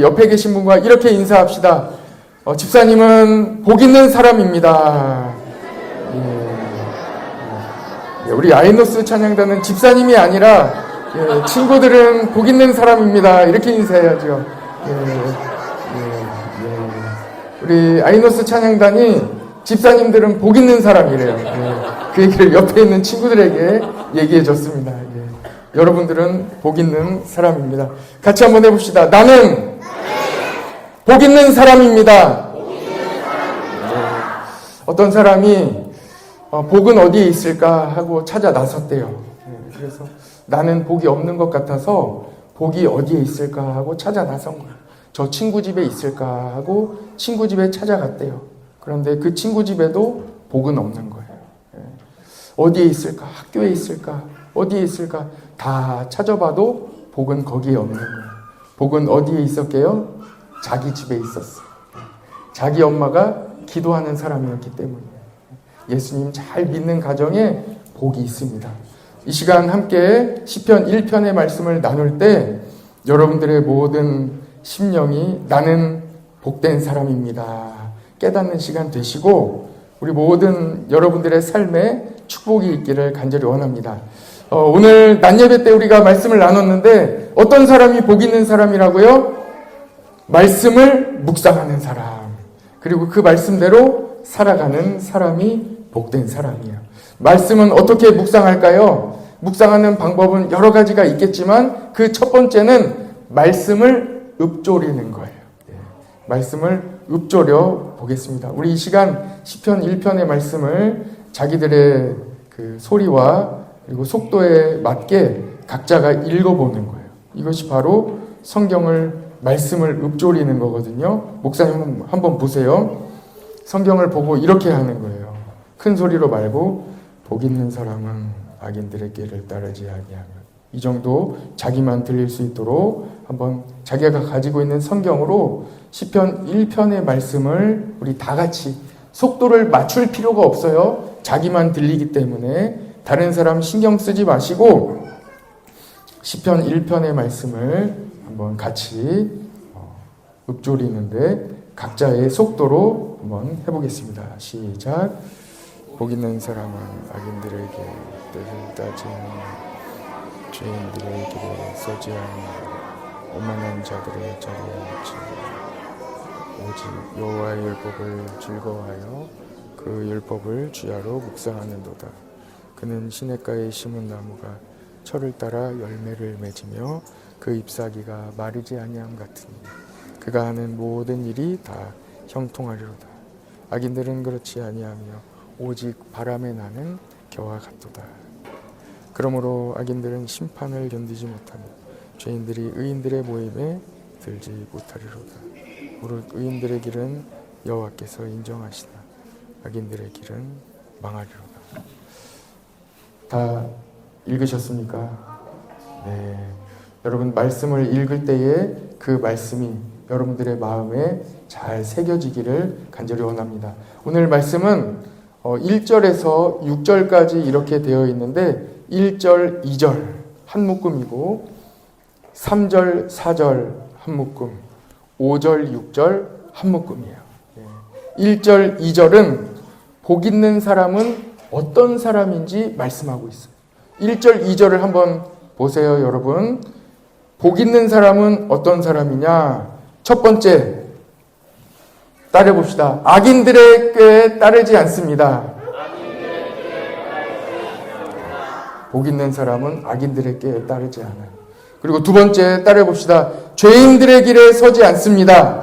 옆에 계신 분과 이렇게 인사합시다. 집사님은 복 있는 사람입니다. 우리 아이노스 찬양단은 집사님이 아니라 친구들은 복 있는 사람입니다. 이렇게 인사해야죠. 우리 아이노스 찬양단이 집사님들은 복 있는 사람이래요. 그 얘기를 옆에 있는 친구들에게 얘기해 줬습니다. 여러분들은 복 있는 사람입니다. 같이 한번 해봅시다. 나는 복 있는 사람입니다. 어떤 사람이 복은 어디에 있을까 하고 찾아 나섰대요. 그래서 나는 복이 없는 것 같아서 복이 어디에 있을까 하고 찾아 나선 거예요. 저 친구 집에 있을까 하고 친구 집에 찾아갔대요. 그런데 그 친구 집에도 복은 없는 거예요. 어디에 있을까? 학교에 있을까? 어디에 있을까? 다 찾아봐도 복은 거기에 없는 거예요. 복은 어디에 있었게요? 자기 집에 있었어요. 자기 엄마가 기도하는 사람이었기 때문에. 예수님 잘 믿는 가정에 복이 있습니다. 이 시간 함께 시편 1편의 말씀을 나눌 때 여러분들의 모든 심령이 나는 복된 사람입니다. 깨닫는 시간 되시고 우리 모든 여러분들의 삶에 축복이 있기를 간절히 원합니다. 오늘 낮 예배 때 우리가 말씀을 나눴는데 어떤 사람이 복 있는 사람이라고요? 말씀을 묵상하는 사람, 그리고 그 말씀대로 살아가는 사람이 복된 사람이에요. 말씀은 어떻게 묵상할까요? 묵상하는 방법은 여러 가지가 있겠지만 그 첫 번째는 말씀을 읊조리는 거예요. 말씀을 읊조려 보겠습니다. 우리 이 시간 시편 1편의 말씀을 자기들의 그 소리와 그리고 속도에 맞게 각자가 읽어보는 거예요. 이것이 바로 성경을 말씀을 읊조리는 거거든요. 목사님 한번 보세요. 성경을 보고 이렇게 하는 거예요. 큰 소리로 말고 복 있는 사람은 악인들의 길을 따르지 아니하며. 이 정도 자기만 들릴 수 있도록 한번 자기가 가지고 있는 성경으로 시편 1편의 말씀을 우리 다 같이 속도를 맞출 필요가 없어요. 자기만 들리기 때문에 다른 사람 신경 쓰지 마시고 시편 1편의 말씀을 한번 같이 읊조리는데 각자의 속도로 한번 해보겠습니다. 시작. 복 있는 사람은 악인들에게 때를 따지 않으며 죄인들의 길에 서지 않으며 오만한 자들의 자리에 앉지 오직 여호와의 율법을 즐거워하여 그 율법을 주야로 묵상하는도다. 그는 시냇가에 심은 나무가 철을 따라 열매를 맺으며 그 잎사귀가 마르지 아니함 같으니 그가 하는 모든 일이 다 형통하리로다. 악인들은 그렇지 아니하며 오직 바람에 나는 겨와 같도다. 그러므로 악인들은 심판을 견디지 못하며 죄인들이 의인들의 모임에 들지 못하리로다. 무릇 의인들의 길은 여호와께서 인정하시나 악인들의 길은 망하리로다. 다 읽으셨습니까? 네. 여러분 말씀을 읽을 때에 그 말씀이 여러분들의 마음에 잘 새겨지기를 간절히 원합니다. 오늘 말씀은 1절에서 6절까지 이렇게 되어 있는데 1절, 2절 한 묶음이고 3절, 4절 한 묶음, 5절, 6절 한 묶음이에요. 1절, 2절은 복 있는 사람은 어떤 사람인지 말씀하고 있어요. 1절, 2절을 한번 보세요, 여러분. 복 있는 사람은 어떤 사람이냐? 첫 번째, 따라해봅시다. 악인들의 꾀에 따르지 않습니다. 복 있는 사람은 악인들의 꾀에 따르지 않아요. 그리고 두 번째, 따라해봅시다. 죄인들의 길에 서지 않습니다.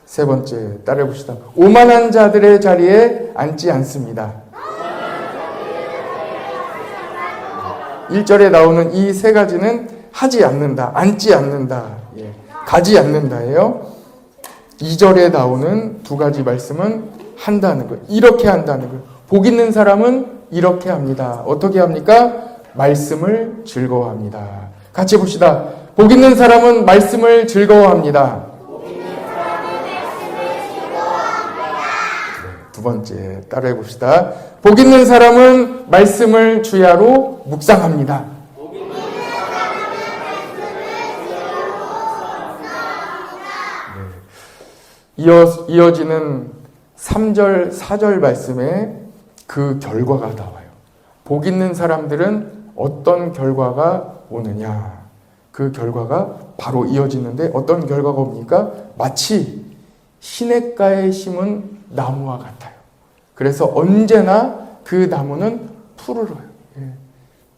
세 번째, 따라해봅시다. 오만한 자들의 자리에 앉지 않습니다. 1절에 나오는 이 세 가지는 하지 않는다, 앉지 않는다, 가지 않는다예요. 2절에 나오는 두 가지 말씀은 한다는 거예요. 이렇게 한다는 거예요. 복 있는 사람은 이렇게 합니다. 어떻게 합니까? 말씀을 즐거워합니다. 같이 봅시다. 복 있는 사람은 말씀을 즐거워합니다. 두 번째, 따라해 봅시다. 복 있는 사람은 말씀을 주야로 묵상합니다. 이어지는 3절, 4절 말씀에 그 결과가 나와요. 복 있는 사람들은 어떤 결과가 오느냐. 그 결과가 바로 이어지는데 어떤 결과가 옵니까? 마치 시냇가에 심은 나무와 같아요. 그래서 언제나 그 나무는 푸르러요.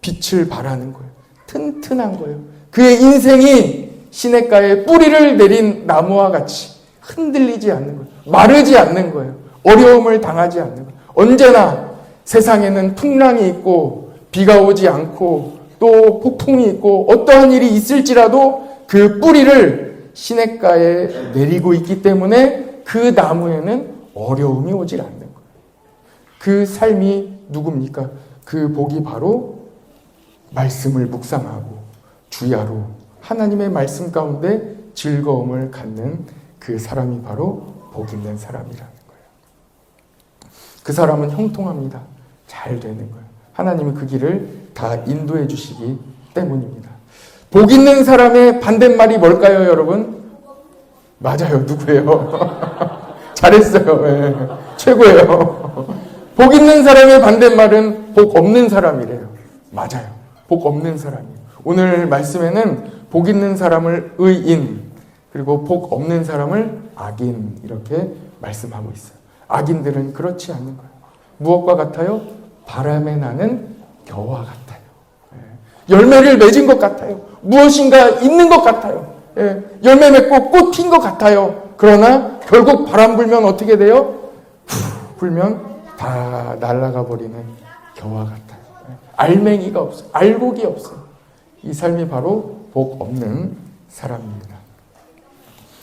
빛을 발하는 거예요. 튼튼한 거예요. 그의 인생이 시냇가에 뿌리를 내린 나무와 같이 흔들리지 않는 거예요. 마르지 않는 거예요. 어려움을 당하지 않는 거예요. 언제나 세상에는 풍랑이 있고 비가 오지 않고 또 폭풍이 있고 어떠한 일이 있을지라도 그 뿌리를 시냇가에 내리고 있기 때문에 그 나무에는 어려움이 오질 않는 거예요. 그 삶이 누굽니까? 그 복이 바로 말씀을 묵상하고 주야로 하나님의 말씀 가운데 즐거움을 갖는 그 사람이 바로 복 있는 사람이라는 거예요. 그 사람은 형통합니다. 잘 되는 거예요. 하나님이 그 길을 다 인도해 주시기 때문입니다. 복 있는 사람의 반대말이 뭘까요, 여러분? 맞아요. 누구예요? 잘했어요. 네. 최고예요. 복 있는 사람의 반대말은 복 없는 사람이래요. 맞아요. 복 없는 사람이에요. 오늘 말씀에는 복 있는 사람을 의인, 그리고 복 없는 사람을 악인 이렇게 말씀하고 있어요. 악인들은 그렇지 않는 거예요. 무엇과 같아요? 바람에 나는 겨와 같아요. 열매를 맺은 것 같아요. 무엇인가 있는 것 같아요. 열매 맺고 꽃 핀 것 같아요. 그러나 결국 바람 불면 어떻게 돼요? 불면 다 날아가 버리는 겨와 같아요. 알맹이가 없어요. 알곡이 없어요. 이 삶이 바로 복 없는 사람입니다.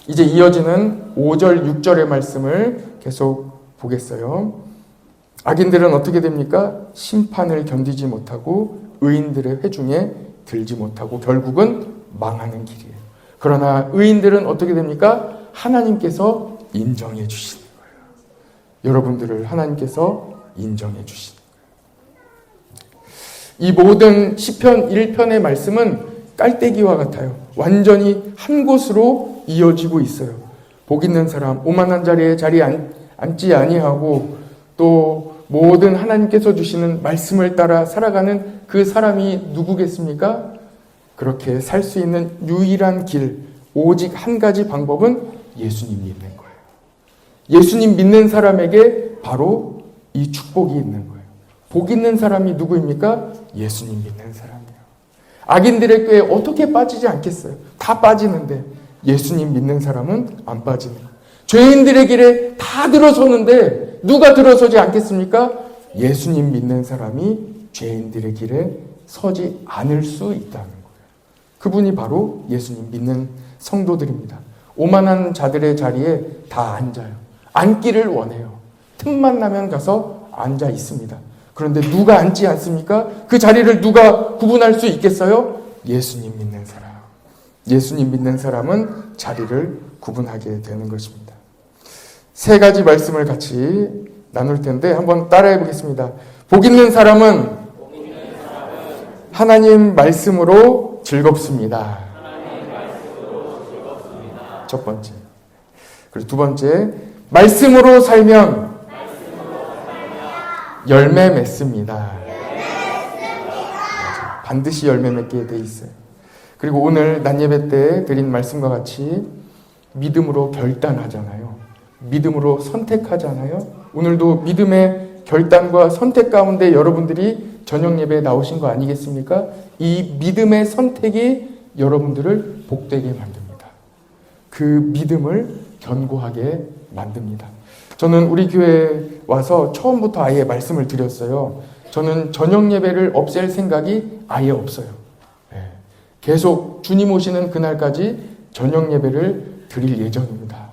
이제 이어지는 5절, 6절의 말씀을 계속 보겠어요. 악인들은 어떻게 됩니까? 심판을 견디지 못하고 의인들의 회중에 들지 못하고 결국은 망하는 길이에요. 그러나 의인들은 어떻게 됩니까? 하나님께서 인정해 주시는 거예요. 여러분들을 하나님께서 인정해 주시는 거예요. 이 모든 시편 1편의 말씀은 깔때기와 같아요. 완전히 한 곳으로 이어지고 있어요. 복 있는 사람, 오만한 자리에 앉지 아니하고 또 모든 하나님께서 주시는 말씀을 따라 살아가는 그 사람이 누구겠습니까? 그렇게 살 수 있는 유일한 길, 오직 한 가지 방법은 예수님 믿는 거예요. 예수님 믿는 사람에게 바로 이 축복이 있는 거예요. 복 있는 사람이 누구입니까? 예수님 믿는 사람이에요. 악인들의 꾀에 어떻게 빠지지 않겠어요? 다 빠지는데 예수님 믿는 사람은 안 빠지는 거예요. 죄인들의 길에 다 들어서는데 누가 들어서지 않겠습니까? 예수님 믿는 사람이 죄인들의 길에 서지 않을 수 있다는 거예요. 그분이 바로 예수님 믿는 성도들입니다. 오만한 자들의 자리에 다 앉아요. 앉기를 원해요. 틈만 나면 가서 앉아 있습니다. 그런데 누가 앉지 않습니까? 그 자리를 누가 구분할 수 있겠어요? 예수님 믿는 사람. 예수님 믿는 사람은 자리를 구분하게 되는 것입니다. 세 가지 말씀을 같이 나눌 텐데 한번 따라해 보겠습니다. 복 있는 사람은 하나님 말씀으로 즐겁습니다. 첫 번째. 그리고 두 번째, 말씀으로 살면 열매 맺습니다. 반드시 열매 맺게 돼 있어요. 그리고 오늘 낮예배 때 드린 말씀과 같이 믿음으로 결단하잖아요. 믿음으로 선택하잖아요. 오늘도 믿음의 결단과 선택 가운데 여러분들이 저녁 예배에 나오신 거 아니겠습니까? 이 믿음의 선택이 여러분들을 복되게 만듭니다. 그 믿음을 견고하게 만듭니다. 저는 우리 교회에 와서 처음부터 아예 말씀을 드렸어요. 저는 저녁 예배를 없앨 생각이 아예 없어요. 계속 주님 오시는 그날까지 저녁 예배를 드릴 예정입니다.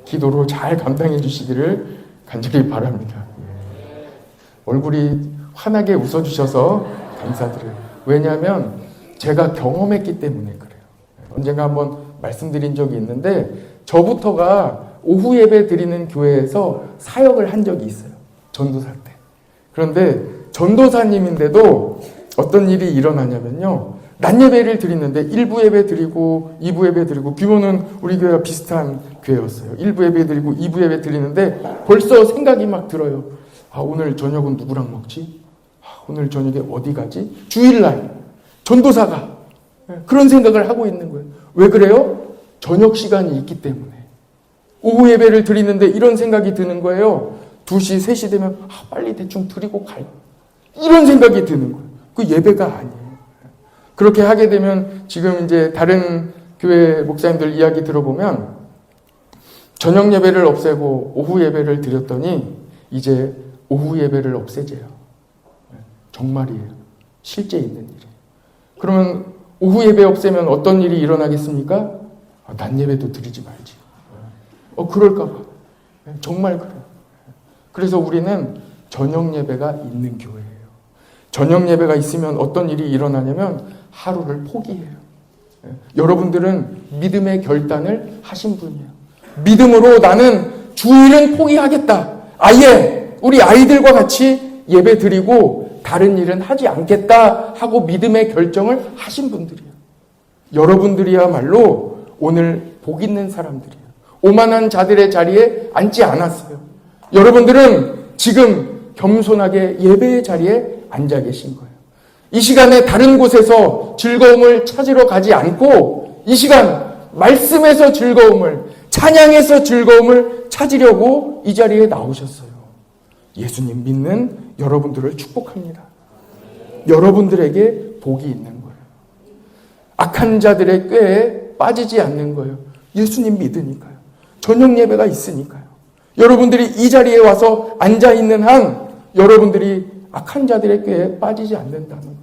기도로 잘 감당해 주시기를 간절히 바랍니다. 얼굴이 환하게 웃어주셔서 감사드려요. 왜냐하면 제가 경험했기 때문에 그래요. 언젠가 한번 말씀드린 적이 있는데 저부터가 오후 예배 드리는 교회에서 사역을 한 적이 있어요. 전도사 때. 그런데 전도사님인데도 어떤 일이 일어나냐면요. 낮 예배를 드리는데 1부 예배 드리고 2부 예배 드리고 규모는 우리 교회가 비슷한 교회였어요. 1부 예배 드리고 2부 예배 드리는데 벌써 생각이 막 들어요. 오늘 저녁은 누구랑 먹지? 오늘 저녁에 어디 가지? 주일날 전도사가 그런 생각을 하고 있는 거예요. 왜 그래요? 저녁 시간이 있기 때문에. 오후 예배를 드리는데 이런 생각이 드는 거예요. 2시, 3시 되면 빨리 대충 드리고 갈. 이런 생각이 드는 거예요. 그 예배가 아니에요. 그렇게 하게 되면 지금 이제 다른 교회 목사님들 이야기 들어보면 저녁 예배를 없애고 오후 예배를 드렸더니 이제 오후 예배를 없애재요. 정말이에요. 실제 있는 일이에요. 그러면 오후 예배 없애면 어떤 일이 일어나겠습니까? 낮 예배도 드리지 말지. 그럴까 봐. 정말 그래요. 그래서 우리는 저녁 예배가 있는 교회예요. 저녁 예배가 있으면 어떤 일이 일어나냐면 하루를 포기해요. 여러분들은 믿음의 결단을 하신 분이에요. 믿음으로 나는 주일은 포기하겠다. 아예 우리 아이들과 같이 예배 드리고 다른 일은 하지 않겠다 하고 믿음의 결정을 하신 분들이에요. 여러분들이야말로 오늘 복 있는 사람들이에요. 오만한 자들의 자리에 앉지 않았어요. 여러분들은 지금 겸손하게 예배의 자리에 앉아 계신 거예요. 이 시간에 다른 곳에서 즐거움을 찾으러 가지 않고 이 시간 말씀에서 즐거움을, 찬양에서 즐거움을 찾으려고 이 자리에 나오셨어요. 예수님 믿는 여러분들을 축복합니다. 여러분들에게 복이 있는 거예요. 악한 자들의 꾀에 빠지지 않는 거예요. 예수님 믿으니까요. 저녁 예배가 있으니까요. 여러분들이 이 자리에 와서 앉아있는 한 여러분들이 악한 자들의 꾀에 빠지지 않는다는 거예요.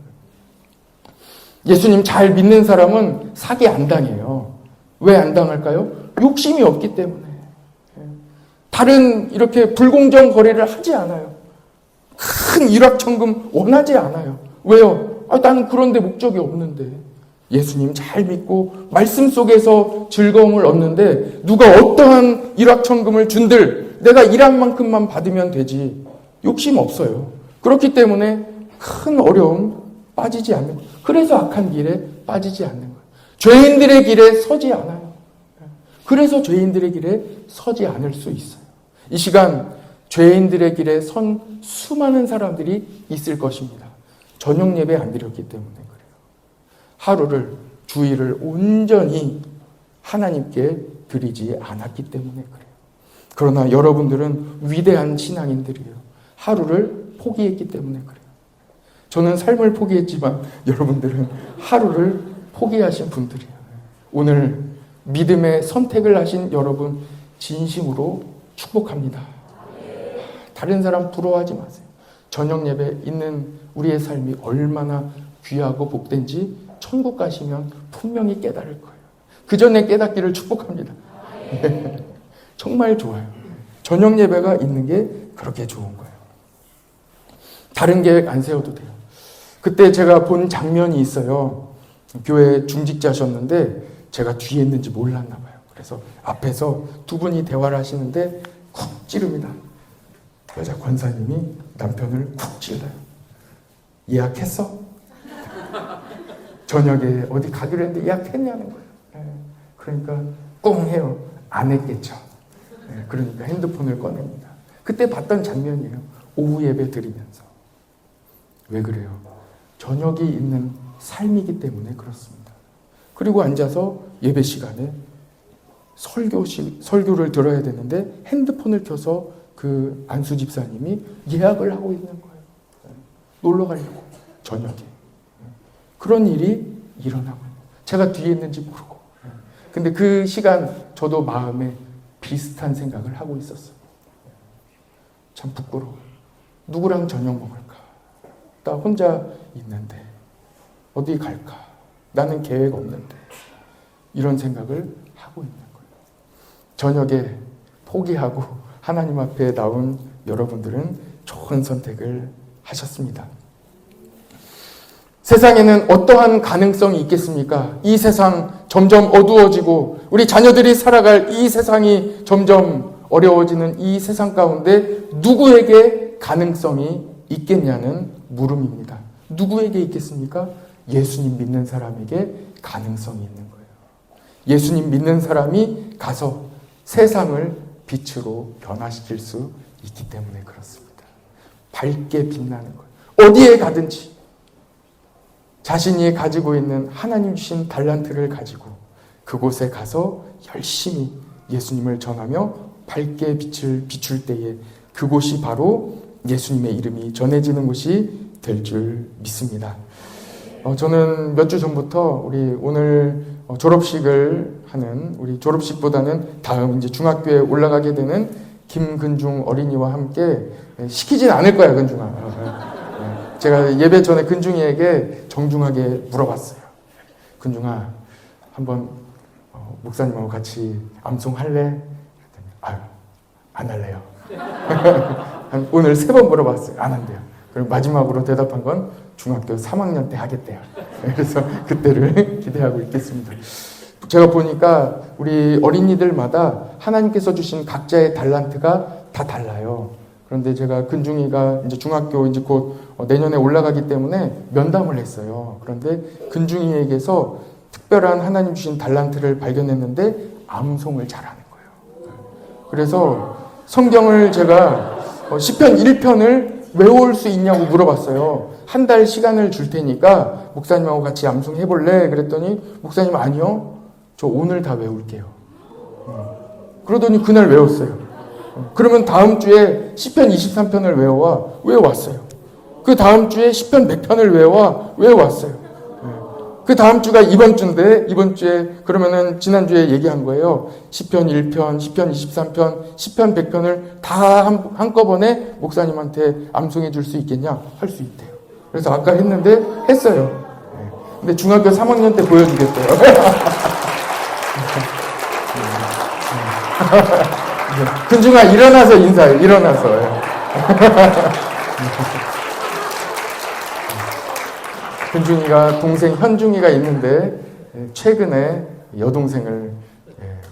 예수님 잘 믿는 사람은 사기 안 당해요. 왜 안 당할까요? 욕심이 없기 때문에. 다른 이렇게 불공정 거래를 하지 않아요. 큰 일확천금 원하지 않아요. 왜요? 나는 그런데 목적이 없는데. 예수님 잘 믿고 말씀 속에서 즐거움을 얻는데 누가 어떠한 일확천금을 준들 내가 일한 만큼만 받으면 되지. 욕심 없어요. 그렇기 때문에 큰 어려움 빠지지 않는 거예요. 그래서 악한 길에 빠지지 않는 거예요. 죄인들의 길에 서지 않아요. 그래서 죄인들의 길에 서지 않을 수 있어요. 이 시간 죄인들의 길에 선 수많은 사람들이 있을 것입니다. 저녁 예배 안 드렸기 때문에 그래요. 하루를 주일을 온전히 하나님께 드리지 않았기 때문에 그래요. 그러나 여러분들은 위대한 신앙인들이에요. 하루를 포기했기 때문에 그래요. 저는 삶을 포기했지만 여러분들은 하루를 포기하신 분들이에요. 오늘 믿음의 선택을 하신 여러분 진심으로 축복합니다. 다른 사람 부러워하지 마세요. 저녁 예배 있는 우리의 삶이 얼마나 귀하고 복된지 천국 가시면 분명히 깨달을 거예요. 그 전에 깨닫기를 축복합니다. 네. 정말 좋아요. 저녁 예배가 있는 게 그렇게 좋은 거예요. 다른 계획 안 세워도 돼요. 그때 제가 본 장면이 있어요. 교회 중직자셨는데 제가 뒤에 있는지 몰랐나 봐요. 그래서 앞에서 두 분이 대화를 하시는데 쿡 찌릅니다. 여자 권사님이 남편을 쿡 찔러요. 예약했어? 저녁에 어디 가기로 했는데 예약했냐는 거예요. 그러니까 꽁 해요. 안 했겠죠. 그러니까 핸드폰을 꺼냅니다. 그때 봤던 장면이에요. 오후 예배 드리면서. 왜 그래요? 저녁이 있는 삶이기 때문에 그렇습니다. 그리고 앉아서 예배 시간에 설교를 들어야 되는데 핸드폰을 켜서 그 안수 집사님이 예약을 하고 있는 거예요. 놀러 가려고 저녁에. 그런 일이 일어나고 제가 뒤에 있는지 모르고. 근데 그 시간 저도 마음에 비슷한 생각을 하고 있었어요. 참 부끄러워. 누구랑 저녁 먹을까? 나 혼자 있는데 어디 갈까? 나는 계획 없는데 이런 생각을 하고 있는 거예요. 저녁에 포기하고 하나님 앞에 나온 여러분들은 좋은 선택을 하셨습니다. 세상에는 어떠한 가능성이 있겠습니까? 이 세상 점점 어두워지고 우리 자녀들이 살아갈 이 세상이 점점 어려워지는 이 세상 가운데 누구에게 가능성이 있겠냐는 물음입니다. 누구에게 있겠습니까? 예수님 믿는 사람에게 가능성이 있는 거예요. 예수님 믿는 사람이 가서 세상을 빛으로 변화시킬 수 있기 때문에 그렇습니다. 밝게 빛나는 거예요. 어디에 가든지 자신이 가지고 있는 하나님 주신 달란트를 가지고 그곳에 가서 열심히 예수님을 전하며 밝게 빛을 비출 때에 그곳이 바로 예수님의 이름이 전해지는 곳이 될 줄 믿습니다. 저는 몇 주 전부터 우리 오늘 졸업식을 하는, 우리 졸업식보다는 다음 이제 중학교에 올라가게 되는 김근중 어린이와 함께 시키진 않을 거야, 근중아. 제가 예배 전에 근중이에게 정중하게 물어봤어요. 근중아, 한번 목사님하고 같이 암송할래? 아유, 안 할래요. 오늘 3번 물어봤어요. 안 한대요. 그리고 마지막으로 대답한 건 중학교 3학년 때 하겠대요. 그래서 그때를 기대하고 있겠습니다. 제가 보니까 우리 어린이들마다 하나님께서 주신 각자의 달란트가 다 달라요. 그런데 제가 근중이가 이제 중학교 이제 곧 내년에 올라가기 때문에 면담을 했어요. 그런데 근중이에게서 특별한 하나님 주신 달란트를 발견했는데 암송을 잘하는 거예요. 그래서 성경을 제가 시편 1편을 외울 수 있냐고 물어봤어요. 한 달 시간을 줄 테니까 목사님하고 같이 암송해볼래? 그랬더니 목사님 아니요. 저 오늘 다 외울게요. 그러더니 그날 외웠어요. 그러면 다음 주에 시편 23편을 외워왔어요. 그 다음 주에 시편 100편을 외워왔어요. 그 다음 주가 이번 주인데 이번 주에 그러면은 지난주에 얘기한 거예요. 시편 1편, 시편 23편, 시편 100편을 다 한꺼번에 목사님한테 암송해 줄 수 있겠냐? 할 수 있대요. 그래서 아까 했는데 했어요. 근데 중학교 3학년 때 보여주겠대요. 근중아 일어나서 인사해. 일어나서. 근중이가 동생 현중이가 있는데 최근에 여동생을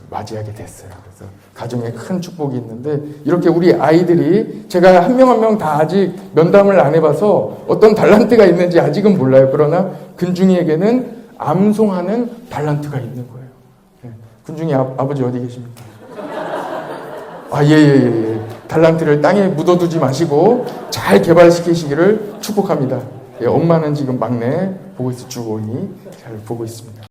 맞이하게 됐어요. 그래서 가정에 큰 축복이 있는데 이렇게 우리 아이들이 제가 한 명 한 명 다 아직 면담을 안 해봐서 어떤 달란트가 있는지 아직은 몰라요. 그러나 근중이에게는 암송하는 달란트가 있는 거예요. 근중이 아버지 어디 계십니까? 예. 달란트를 땅에 묻어두지 마시고 잘 개발시키시기를 축복합니다. 엄마는 지금 막내 보고 있어, 주고니 잘 보고 있습니다.